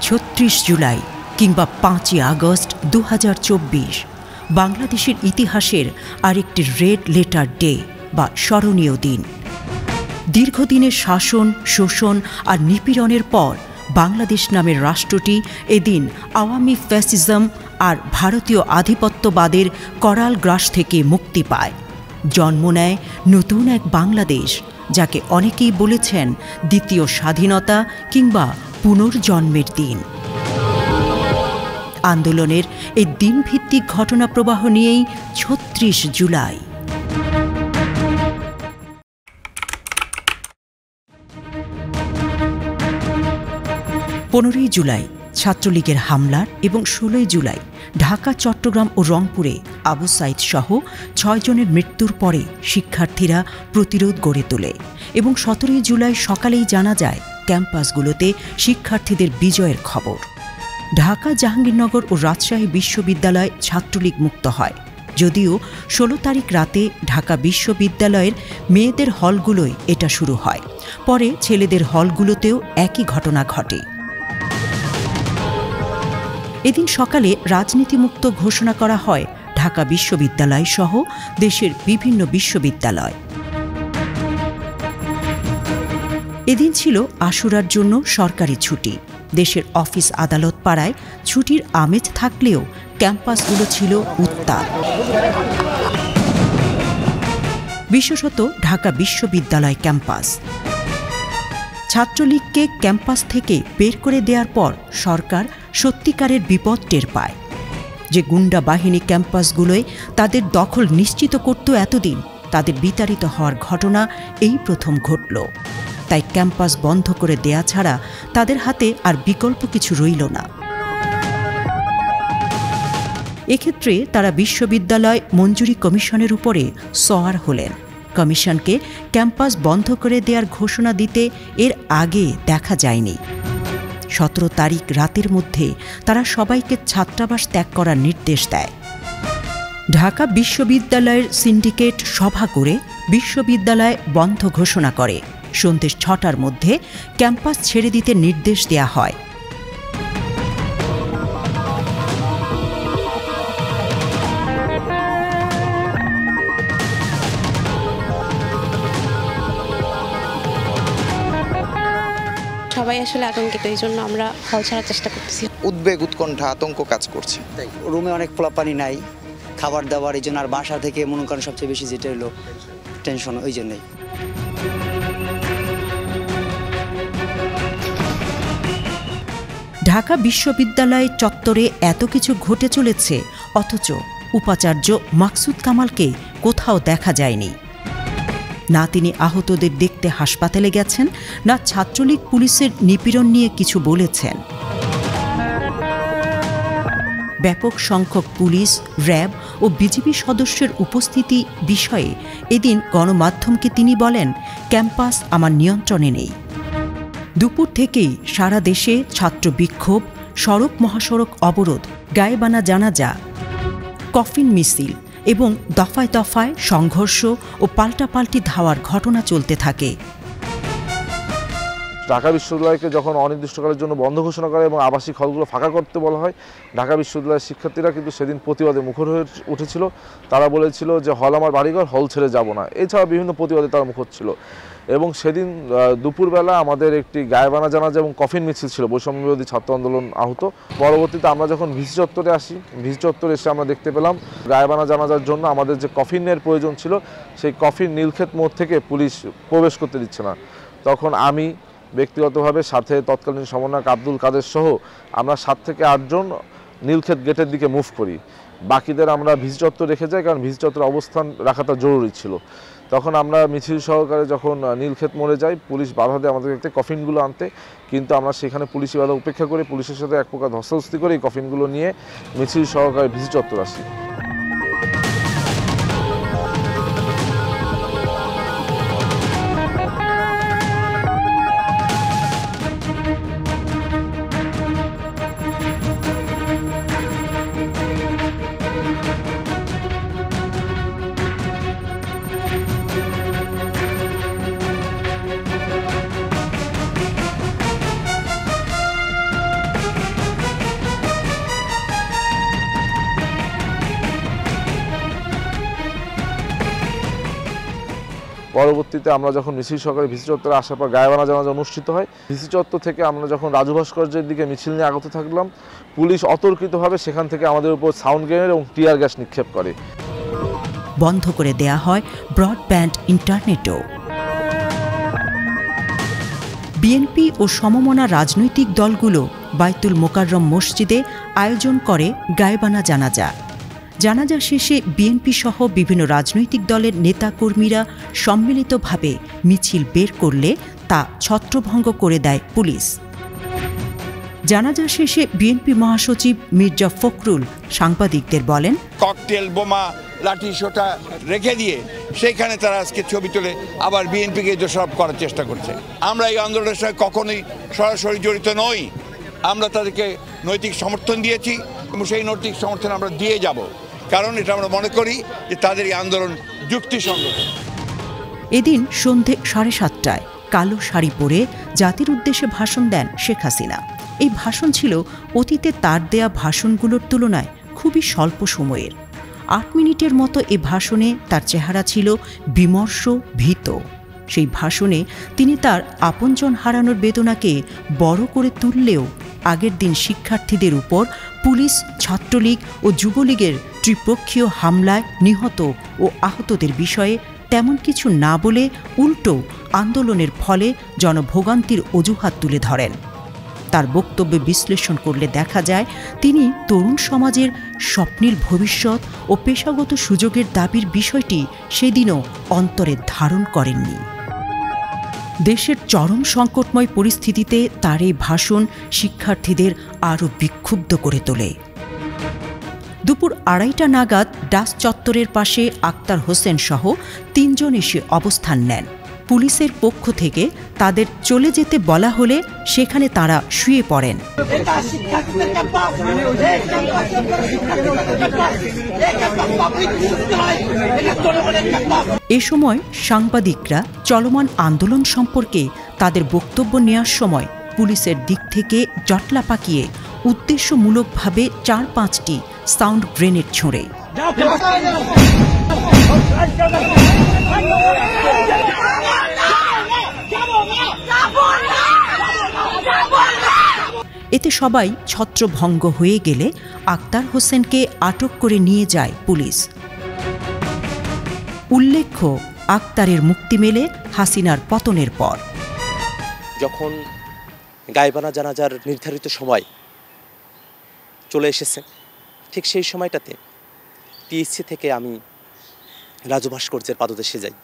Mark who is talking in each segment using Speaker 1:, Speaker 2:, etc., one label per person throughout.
Speaker 1: 36 জুলাই কিংবা 5ই আগস্ট 2024 বাংলাদেশের ইতিহাসের আরেকটি রেড লেটার ডে বা স্মরণীয় দিন। দীর্ঘদিনের শাসন, শোষণ আর নিপীড়নের পর বাংলাদেশ নামের রাষ্ট্রটি এদিন আওয়ামী ফ্যাসিজম আর ভারতীয় আধিপত্যবাদের করাল গ্রাস থেকে মুক্তি পায়। জন্ম নেয় নতুন এক বাংলাদেশ, যাকে অনেকেই বলেছেন দ্বিতীয় স্বাধীনতা কিংবা পুনর্জন্মের দিন। আন্দোলনের এই দিনভিত্তিক ঘটনা প্রবাহ নিয়েই 36 জুলাই। 15ই জুলাই ছাত্রলীগের হামলার এবং 16ই জুলাই ঢাকা, চট্টগ্রাম ও রংপুরে আবু সাইদ সহ 6 জনের মৃত্যুর পরে শিক্ষার্থীরা প্রতিরোধ গড়ে তোলে এবং 17ই জুলাই সকালেই জানা যায় ক্যাম্পাসগুলোতে শিক্ষার্থীদের বিজয়ের খবর। ঢাকা, জাহাঙ্গীরনগর ও রাজশাহী বিশ্ববিদ্যালয় ছাত্রলীগ মুক্ত হয়, যদিও 16 তারিখ রাতে ঢাকা বিশ্ববিদ্যালয়ের মেয়েদের হলগুলোয় এটা শুরু হয়। পরে ছেলেদের হলগুলোতেও একই ঘটনা ঘটে। এদিন সকালে রাজনীতিমুক্ত ঘোষণা করা হয় ঢাকা বিশ্ববিদ্যালয় সহ দেশের বিভিন্ন বিশ্ববিদ্যালয়। এদিন ছিল আশুরার জন্য সরকারি ছুটি। দেশের অফিস আদালত পাড়ায় ছুটির আমেজ থাকলেও ক্যাম্পাসগুলো ছিল উত্তাল। বিশেষত ঢাকা বিশ্ববিদ্যালয় ক্যাম্পাস। ছাত্রলীগকে ক্যাম্পাস থেকে বের করে দেওয়ার পর সরকার সত্যিকারের বিপদ টের পায়। যে গুন্ডা বাহিনী ক্যাম্পাসগুলোয় তাদের দখল নিশ্চিত করত এতদিন, তাদের বিতাড়িত হওয়ার ঘটনা এই প্রথম ঘটল। তাই ক্যাম্পাস বন্ধ করে দেয়া ছাড়া তাদের হাতে আর বিকল্প কিছু রইল না। এক্ষেত্রে তারা বিশ্ববিদ্যালয় মঞ্জুরি কমিশনের উপরে সওয়ার হলেন। কমিশনকে ক্যাম্পাস বন্ধ করে দেওয়ার ঘোষণা দিতে এর আগে দেখা যায়নি। 17 তারিখ রাতের মধ্যে তারা সবাইকে ছাত্রাবাস ত্যাগ করার নির্দেশ দেয়। ঢাকা বিশ্ববিদ্যালয়ের সিন্ডিকেট সভা করে বিশ্ববিদ্যালয় বন্ধ ঘোষণা করে। সন্ধ্যে 6টার মধ্যে ক্যাম্পাস ছেড়ে দিতে নির্দেশ দেয়া হয়।
Speaker 2: সবাই আসলে আতঙ্কিত, এই জন্য আমরা হল ছাড়ার চেষ্টা করতেছি।
Speaker 3: উদ্বেগ, উৎকণ্ঠা, আতঙ্ক কাজ করছে।
Speaker 4: রুমে অনেক পোলাপানি নাই, খাবার দাবার, এই জন্য আর বাসা থেকে মনে করেন সবচেয়ে বেশি যেটা হলো টেনশন, ওই জন্যই।
Speaker 1: ঢাকা বিশ্ববিদ্যালয় চত্বরে এত কিছু ঘটে চলেছে, অথচ উপাচার্য মাকসুদ কামালকে কোথাও দেখা যায়নি। না তিনি আহতদের দেখতে হাসপাতালে গেছেন, না ছাত্রলীগ পুলিশের নিপীড়ন নিয়ে কিছু বলেছেন। ব্যাপক সংখ্যক পুলিশ, র্যাব ও বিজিবি সদস্যের উপস্থিতি বিষয়ে এদিন গণমাধ্যমকে তিনি বলেন, ক্যাম্পাস আমার নিয়ন্ত্রণে নেই। দুপুর থেকেই সারা দেশে ছাত্র বিক্ষোভ, সড়ক মহাসড়ক অবরোধ, গায়েবানা জানাজা, কফিন মিছিল এবং দফায় দফায় সংঘর্ষ ও পাল্টাপাল্টি ধাওয়ার ঘটনা চলতে থাকে।
Speaker 5: ঢাকা বিশ্ববিদ্যালয়কে যখন অনির্দিষ্টকালের জন্য বন্ধ ঘোষণা করে এবং আবাসিক হলগুলো ফাঁকা করতে বলা হয়, ঢাকা বিশ্ববিদ্যালয়ের শিক্ষার্থীরা কিন্তু সেদিন প্রতিবাদে মুখর হয়ে উঠেছিল। তারা বলেছিল যে হল আমার বাড়িঘর, হল ছেড়ে যাব না। এছাড়া বিভিন্ন প্রতিবাদে তারা মুখর ছিল। এবং সেদিন দুপুরবেলা আমাদের একটি গায়েবানা জানাজা এবং কফিন মিছিল ছিল, বৈষম্য বিরোধী ছাত্র আন্দোলন আহত। পরবর্তীতে আমরা যখন ভিসি চত্বরে আসি, ভিসি চত্বরে এসে আমরা দেখতে পেলাম গায়েবানা জানাজার জন্য আমাদের যে কফিনের প্রয়োজন ছিল, সেই কফিন নীলক্ষেত মোড় থেকে পুলিশ প্রবেশ করতে দিচ্ছে না। তখন আমি ব্যক্তিগতভাবে সাথে তৎকালীন সমন্বয়ক আব্দুল কাদের সহ আমরা 7 থেকে 8 জন নীলক্ষেত গেটের দিকে মুভ করি। বাকিদের আমরা ভিসি চত্বর রেখে যাই, কারণ ভিসি চত্বরে অবস্থান রাখাটা জরুরি ছিল। তখন আমরা মিছিল সহকারে যখন নীলক্ষেত মোড়ে যাই, পুলিশ বাধা দেয় আমাদেরকে কফিনগুলো আনতে, কিন্তু আমরা সেখানে পুলিশি বাধা উপেক্ষা করে পুলিশের সাথে এক প্রকার ধস্তাধস্তি করে এই কফিনগুলো নিয়ে মিছিল সহকারে ভিসি চত্বর আসি। পরবর্তীতে আমরা যখন মিছিল সহকারে ভিসি চত্বরে আসার পর গায়েবানা জানাজা অনুষ্ঠিত হয়। ভিসি চত্বর থেকে আমরা যখন রাজু ভাস্কর্যের দিকে মিছিল নিয়ে আগত থাকলাম, পুলিশ অতর্কিতভাবে সেখান থেকে আমাদের উপর সাউন্ড গ্রেনেড এবং টিয়ার গ্যাস নিক্ষেপ করে।
Speaker 1: বন্ধ করে দেয়া হয় ব্রডব্যান্ড ইন্টারনেটও। বিএনপি ও সমমনা রাজনৈতিক দলগুলো বাইতুল মোকাররম মসজিদে আয়োজন করে গায়েবানা জানাজা। জানাজা শেষে বিএনপি সহ বিভিন্ন রাজনৈতিক দলের নেতাকর্মীরা সম্মিলিতভাবে মিছিল বের করলে তা ছত্রভঙ্গ করে দেয় পুলিশ। জানাজা শেষে বিএনপি মহাসচিব মির্জা ফখরুল সাংবাদিকদের বলেন,
Speaker 6: ককটেল, বোমা, লাঠি সোটা রেখে দিয়ে সেইখানে তারা আজকে ছবি তুলে আবার বিএনপিকে দোষারোপ করার চেষ্টা করছে। আমরা এই আন্দোলনের সঙ্গে কখনোই সরাসরি জড়িত নই। আমরা তাদেরকে নৈতিক সমর্থন দিয়েছি এবং সেই নৈতিক সমর্থন আমরা দিয়ে যাব, কারণ এটা আমরা মনে করি যে তাদের এই আন্দোলন যুক্তিসঙ্গত।
Speaker 1: এদিন সন্ধে 7:30টায় কালো শাড়ি পরে জাতির উদ্দেশ্যে ভাষণ দেন শেখ হাসিনা। এই ভাষণ ছিল অতীতে তার দেয়া ভাষণগুলোর তুলনায় খুবই স্বল্প সময়ের। 8 মিনিটের মতো এ ভাষণে তার চেহারা ছিল বিমর্ষ, ভীত। সেই ভাষণে তিনি তার আপনজন হারানোর বেদনাকে বড় করে তুললেও আগের দিন শিক্ষার্থীদের উপর পুলিশ, ছাত্রলীগ ও যুবলীগের ত্রিপক্ষীয় হামলায় নিহত ও আহতদের বিষয়ে তেমন কিছু না বলে উল্টো আন্দোলনের ফলে জনভোগান্তির অজুহাত তুলে ধরেন। তার বক্তব্যে বিশ্লেষণ করলে দেখা যায় তিনি তরুণ সমাজের স্বপ্নের ভবিষ্যৎ ও পেশাগত সুযোগের দাবির বিষয়টি সেদিনও অন্তরে ধারণ করেননি। দেশের চরম সংকটময় পরিস্থিতিতে তার এই ভাষণ শিক্ষার্থীদের আরও বিক্ষুব্ধ করে তোলে। দুপুর 2:30টা নাগাদ ডাস চত্বরের পাশে আক্তার হোসেন সহ 3 জন এসে অবস্থান নেন। পুলিশের পক্ষ থেকে তাদের চলে যেতে বলা হলে সেখানে তারা শুয়ে পড়েন। এ সময় সাংবাদিকরা চলমান আন্দোলন সম্পর্কে তাদের বক্তব্য নেওয়ার সময় পুলিশের দিক থেকে জটলা পাকিয়ে উদ্দেশ্যমূলকভাবে 4-5টি সাউন্ড গ্রেনেড ছোড়ে। এতে সবাই ছত্রভঙ্গ হয়ে গেলে আক্তার হোসেনকে আটক করে নিয়ে যায় পুলিশ। উল্লেখ্য, আক্তারের মুক্তি মেলে হাসিনার পতনের পর।
Speaker 7: যখন গায়েবানা জানাজার নির্ধারিত সময় চলে এসেছে, ঠিক সেই সময়টাতে টিএসসি থেকে আমি রাজু ভাস্কর্যের পাদদেশে যাই।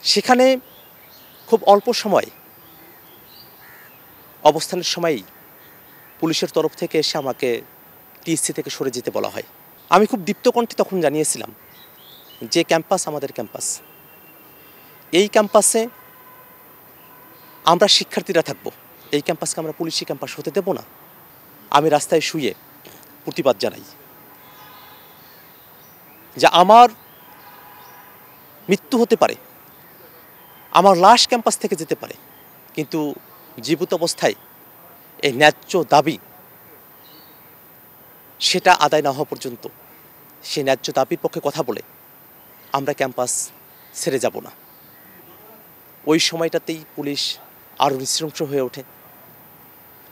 Speaker 7: সেখানে খুব অল্প সময় অবস্থানের সময়ই পুলিশের তরফ থেকে এসে আমাকে টিএসসি থেকে সরে যেতে বলা হয়। আমি খুব দীপ্তকণ্ঠে তখন জানিয়েছিলাম যে ক্যাম্পাস আমাদের ক্যাম্পাস, এই ক্যাম্পাসে আমরা শিক্ষার্থীরা থাকব, এই ক্যাম্পাসকে আমরা পুলিশি ক্যাম্পাস হতে দেব না। আমি রাস্তায় শুয়ে প্রতিবাদ জানাই যে আমার মৃত্যু হতে পারে, আমার লাশ ক্যাম্পাস থেকে যেতে পারে, কিন্তু জীবিত অবস্থায় এই ন্যায্য দাবি সেটা আদায় না হওয়া পর্যন্ত সেই ন্যায্য দাবির পক্ষে কথা বলে আমরা ক্যাম্পাস ছেড়ে যাব না। ওই সময়টাতেই পুলিশ আরও নৃশংস হয়ে ওঠে।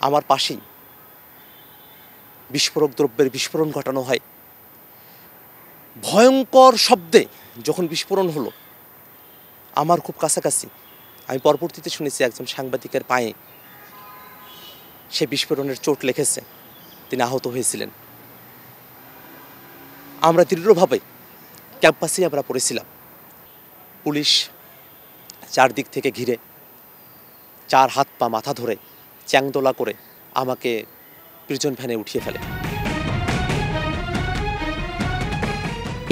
Speaker 7: আমার পাশেই বিস্ফোরক দ্রব্যের বিস্ফোরণ ঘটানো হয়। ভয়ঙ্কর শব্দে যখন বিস্ফোরণ হলো, আমার খুব কাছাকাছি, আমি পরবর্তীতে শুনেছি একজন সাংবাদিকের পায়ে সে বিস্ফোরণের চোট লেগেছে, তিনি আহত হয়েছিলেন। আমরা দৃঢ়ভাবে ক্যাম্পাসে আমরা পড়েছিলাম। পুলিশ চারদিক থেকে ঘিরে 4 হাত পা মাথা ধরে চ্যাংদোলা করে আমাকে প্রিজন ভ্যানে উঠিয়ে ফেলে।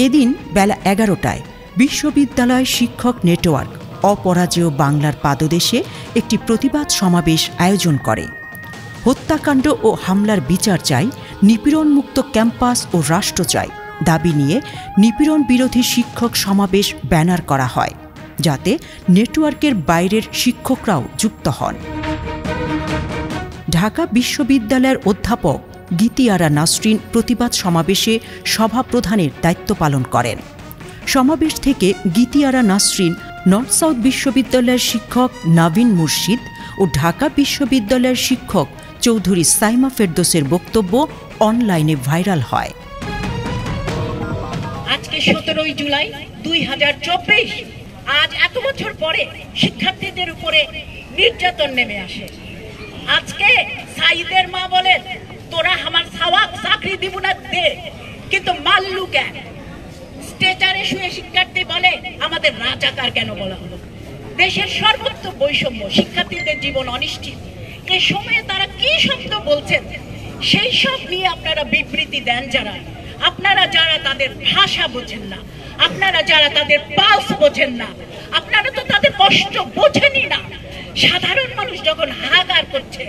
Speaker 1: এদিন বেলা 11টায় বিশ্ববিদ্যালয় শিক্ষক নেটওয়ার্ক অপরাজেয় বাংলার পাদদেশে একটি প্রতিবাদ সমাবেশ আয়োজন করে। হত্যাকাণ্ড ও হামলার বিচার চাই, নিপীড়নমুক্ত ক্যাম্পাস ও রাষ্ট্র চাই দাবি নিয়ে নিপীড়ন বিরোধী শিক্ষক সমাবেশ ব্যানার করা হয়, যাতে নেটওয়ার্কের বাইরের শিক্ষকরাও যুক্ত হন। ঢাকা বিশ্ববিদ্যালয়ের অধ্যাপক গীতিয়ারা নাসরিন প্রতিবাদ সমাবেশে সভাপ্রধানের দায়িত্ব পালন করেন। সমাবেশ থেকে গীতিয়ারা নাসরিন, নর্থ সাউথ বিশ্ববিদ্যালয়ের শিক্ষক নাভিন মুর্শিদ ও ঢাকা বিশ্ববিদ্যালয়ের শিক্ষক চৌধুরী সাইমা ফেরদৌসের বক্তব্য অনলাইনে ভাইরাল হয়।
Speaker 8: আজকে 17 জুলাই 2024, আজ এত বছর পরে শিক্ষার্থীদের উপরে নির্যাতন নেমে আসে। আজকে সাইদের মা বলে, তোরা আমার সাওয়াক চাকরি দিব না দে, কিন্তু মাল্লু কেন? স্টেজারে শুয়ে শিক্ষার্থী বলে আমাদের রাজাকার কেন বলা হলো? দেশের সর্বত্র বৈষম্য, শিক্ষার্থীদের জীবন অনিশ্চিত। এ সময়ে তারা কি শব্দ বলছেন সেই সব নিয়ে আপনারা বিবৃতি দেন যারা, আপনারা যারা তাদের ভাষা বোঝেন না, আপনারা যারা তাদের পালস বোঝেন না, আপনারা তো তাদের কষ্ট বোঝেনই না। সাধারণ মানুষ যখন হাহাকার করছে,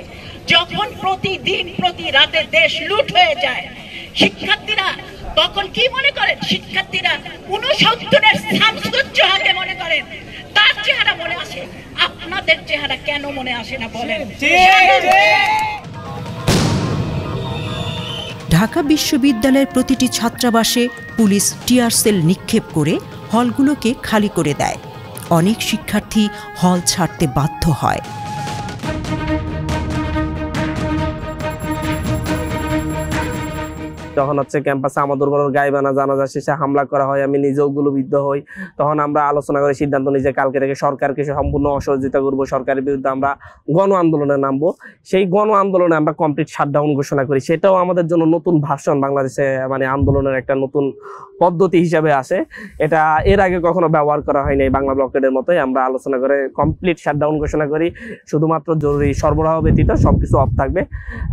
Speaker 8: যখন প্রতিদিন প্রতি রাতে দেশ লুট হয়ে যায়, শিক্ষার্থীরা তখন কি মনে করেন? শিক্ষার্থীরা 69-এর শামসুজ্জোহাকে মনে করেন, তার চেহারা মনে আসে। আপনাদের চেহারা কেন মনে আসে না বলেন?
Speaker 1: ঢাকা বিশ্ববিদ্যালয়ের প্রতিটি ছাত্রাবাসে পুলিশ টিয়ার সেল নিক্ষেপ করে হলগুলোকে খালি করে দেয়। অনেক শিক্ষার্থী হল ছাড়তে বাধ্য হয়।
Speaker 9: যখন ক্যাম্পাসে আমাদের উপর গাইবানা জানাজা শেষে হামলা করা হয়, আমি নিজেও গুলিবিদ্ধ হই। তখন আমরা আলোচনা করে সিদ্ধান্ত নিই যে কালকে থেকে সরকারকে সম্পূর্ণ অসহযোগিতা করবো, সরকারের বিরুদ্ধে আমরা গণ আন্দোলনে নামবো। সেই গণ আন্দোলনে আমরা কমপ্লিট শাটডাউন ঘোষণা করি। সেটাও আমাদের জন্য নতুন ভার্সন, বাংলাদেশে আন্দোলনের একটা নতুন পদ্ধতি হিসাবে আসে। এটা এর আগে কখনো ব্যবহার করা হয়নি। বাংলা ব্লকেডের মতোই আমরা আলোচনা করে কমপ্লিট শাটডাউন ঘোষণা করি। শুধুমাত্র জরুরি সরবরাহ ব্যতীত সবকিছু অফ থাকবে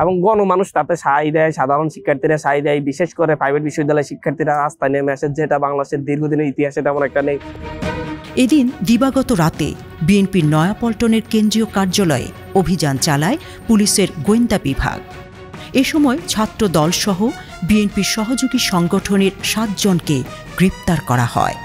Speaker 9: এবং গণমানুষ তাতে সায় দেয়, সাধারণ শিক্ষার্থীরা সায় দেয়। বিশেষ করে প্রাইভেট বিশ্ববিদ্যালয়ের শিক্ষার্থীরা রাস্তায় নেমে আসে, যেটা বাংলাদেশের দীর্ঘদিনের ইতিহাসে তেমন একটা নেই।
Speaker 1: এদিন দিবাগত রাতে বিএনপির নয়াপল্টনের কেন্দ্রীয় কার্যালয়ে অভিযান চালায় পুলিশের গোয়েন্দা বিভাগ। এ সময় ছাত্র দলসহ বিএনপির সহযোগী সংগঠনের 7 জনকে গ্রেপ্তার করা হয়।